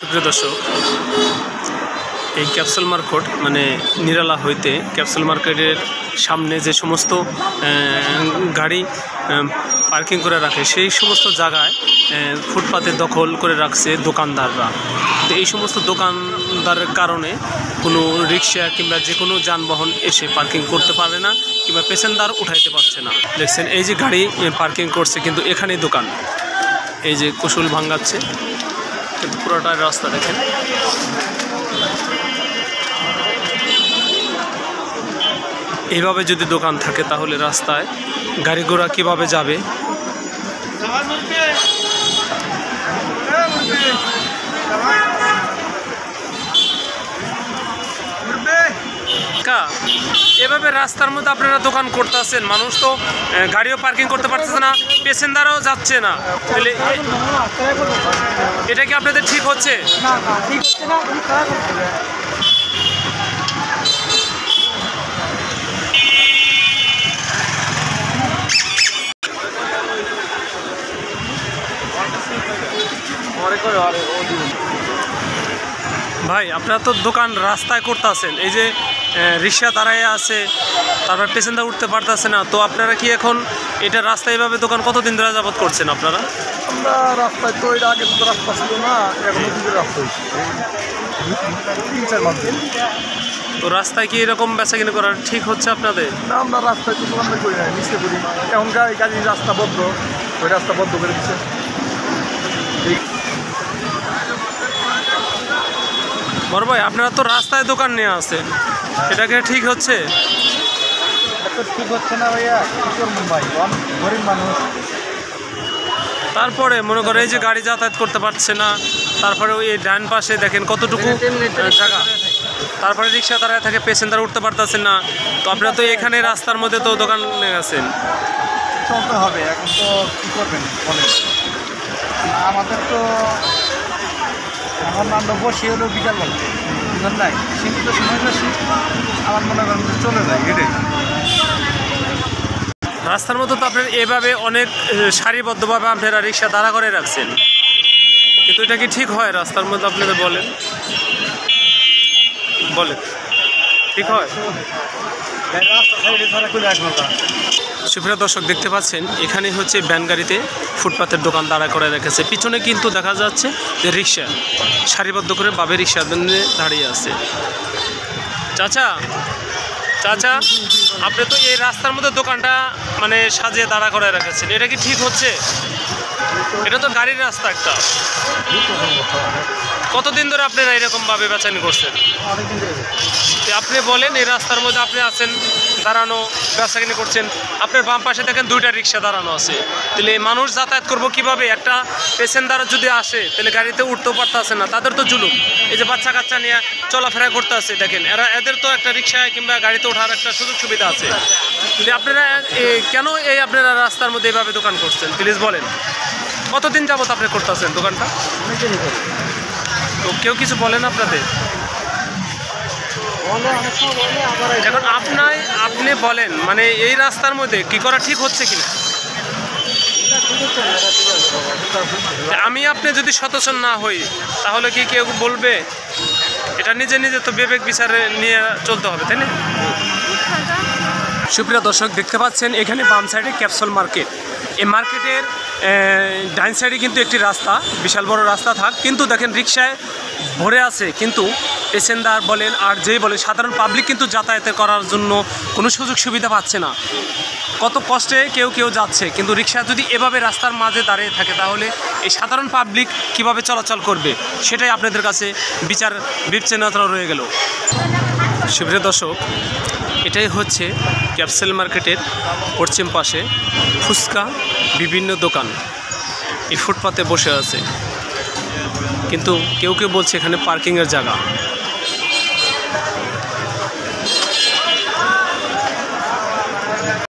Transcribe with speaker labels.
Speaker 1: প্রিয় দর্শক, এই ক্যাপসুল মার্কেট মানে নিরালা হইতে ক্যাপসুল মার্কেটের সামনে যে সমস্ত গাড়ি পার্কিং করে রাখে সেই সমস্ত জায়গায় ফুটপাতে দখল করে রাখছে দোকানদাররা। তো এই সমস্ত দোকানদারের কারণে কোনো রিক্সা কিংবা যে কোনো যানবাহন এসে পার্কিং করতে পারে না কিংবা প্যাসেঞ্জার উঠাইতে পারছে না। দেখছেন এই যে গাড়ি পার্কিং করছে, কিন্তু এখানেই দোকান, এই যে কুশল ভাঙাচ্ছে, কিন্তু পুরোটা রাস্তা দেখেন। এইভাবে যদি দোকান থাকে তাহলে রাস্তায় গাড়ি ঘোড়া কীভাবে যাবে? এভাবে রাস্তার মধ্যে আপনারা দোকান করতেছেন, মানুষ তো গাড়িও পার্কিং করতে পারতেছে না, প্যাসেঞ্জারও যাচ্ছে না, তাহলে এটা কি আপনাদের ঠিক হচ্ছে? ভাই, আপনারা তো দোকান রাস্তায় করতেছেন, এই যে রিক্সা দাঁড়ায় আছে, তারপর প্যাসেঞ্জার উঠতে পারতেছে না, তো আপনারা কি এখন এটা রাস্তায় এভাবে দোকান কতদিন ধরে যাবত করছেন আপনারা?
Speaker 2: আমরা রাস্তায় তো এটা আগে তো রাস্তা ছিল না, এখন রাস্তা হয়েছে 3-4 মাস দিন।
Speaker 1: তো রাস্তায় কি এরকম বেচাকিনি করার ঠিক হচ্ছে আপনাদের?
Speaker 2: না, আমরা রাস্তায় তো দোকানটা করি না, নিচে করি। এখনকার গাড়ি রাস্তা বদ্ধ, ওই রাস্তা বদ্ধ করে দিচ্ছে।
Speaker 1: বড় ভাই, আপনারা তো রাস্তায় দোকান নিয়ে আসেন, এটাকে ঠিক হচ্ছে?
Speaker 2: ঠিক হচ্ছে না ভাইয়া, কি করবেন ভাই, গরিব মানুষ।
Speaker 1: তারপরে মনে করে এই যে গাড়ি যাতায়াত করতে পারছে না, তারপরে ওই ডান পাশে দেখেন কতটুকু জায়গা, তারপরে রিক্সা দাঁড়ায় থাকে, প্যাসেঞ্জার উঠতে পারতেছেন না, তো আপনারা তো এখানে রাস্তার মধ্যে তো দোকান নিয়ে গেছেন।
Speaker 2: চলতে হবে, এখন তো কী করবেন বলেন। আমাদের তো এখন আমরা বসে হলো বিকালবেলা, বুঝলেন নাই, সীমিত সময় বেশি, আমার মনে করেন চলে যায় এটাই।
Speaker 1: রাস্তার মধ্যে তো আপনার এভাবে অনেক সারিবদ্ধভাবে আপনারা রিক্সা দাঁড়া করে রাখছেন, কিন্তু এটা কি ঠিক হয় রাস্তার মধ্যে? আপনাদের বলেন ঠিক হয়? সুপ্রিয় দর্শক, দেখতে পাচ্ছেন এখানে হচ্ছে ভ্যান গাড়িতে ফুটপাতের দোকান দাঁড়া করে রেখেছে, পিছনে কিন্তু দেখা যাচ্ছে যে রিক্সা সারিবদ্ধ করে ভাবে রিক্সা দাঁড়িয়ে আছে। চাচা, আপনি তো এই রাস্তার মধ্যে দোকানটা মানে সাজিয়ে দাঁড়া করে রেখেছেন, এটা কি ঠিক হচ্ছে? এটা তো গাড়ির রাস্তা একটা। কতদিন ধরে আপনারা এরকমভাবে বেচানি করছেন? আপনি বলেন, এই রাস্তার মধ্যে আপনি আছেন দাঁড়ানো, বেচাকিনি করছেন, আপনার বাম পাশে দেখেন 2টা রিক্সা দাঁড়ানো আছে, তাহলে মানুষ যাতায়াত করবো কিভাবে? একটা প্যাসেঞ্জার যদি আসে তাহলে গাড়িতে উঠতেও পারতেছে না, তাদের তো জুলুম। এই যে বাচ্চা কাচ্চা নিয়ে চলাফেরা করতে আছে, দেখেন এদের তো একটা রিক্সায় কিংবা গাড়িতে ওঠার একটা সুযোগ সুবিধা আছে। তাহলে আপনারা কেন আপনারা রাস্তার মধ্যে এভাবে দোকান করছেন প্লিজ বলেন? কতদিন যাবত আপনি করতেছেন দোকানটা? তো কেউ কিছু বলেন আপনাদের? এখন আপনি বলেন, মানে এই রাস্তার মধ্যে কি করা ঠিক হচ্ছে কিনা? আমি আপনি যদি সচেতন না হই তাহলে কি কেউ বলবে? এটা নিজে নিজে তো বিবেক বিচারে নিয়ে চলতে হবে, তাই না? সুপ্রিয় দর্শক, দেখতে পাচ্ছেন এখানে বাম সাইডে ক্যাপসুল মার্কেট। এই মার্কেটের ডাইন সাইডে কিন্তু একটি রাস্তা, বিশাল বড় রাস্তা থাক, কিন্তু দেখেন রিক্সায় ভরে আছে, কিন্তু প্যাসেঞ্জার বলেন আর যেই বলেন সাধারণ পাবলিক কিন্তু যাতায়াতের করার জন্য কোনো সুযোগ সুবিধা পাচ্ছে না। কত কষ্টে কেউ যাচ্ছে, কিন্তু রিক্সা যদি এভাবে রাস্তার মাঝে দাঁড়িয়ে থাকে তাহলে এই সাধারণ পাবলিক কিভাবে চলাচল করবে? সেটাই আপনাদের কাছে বিচার বিবেচনা রয়ে গেল। সুপ্রিয় দর্শক, এটাই হচ্ছে ক্যাপসুল মার্কেটের পশ্চিম পাশে ফুচকা বিভিন্ন দোকান এই ফুটপাতে বসে আছে, কিন্তু কেউ বলছে এখানে পার্কিংয়ের জায়গা।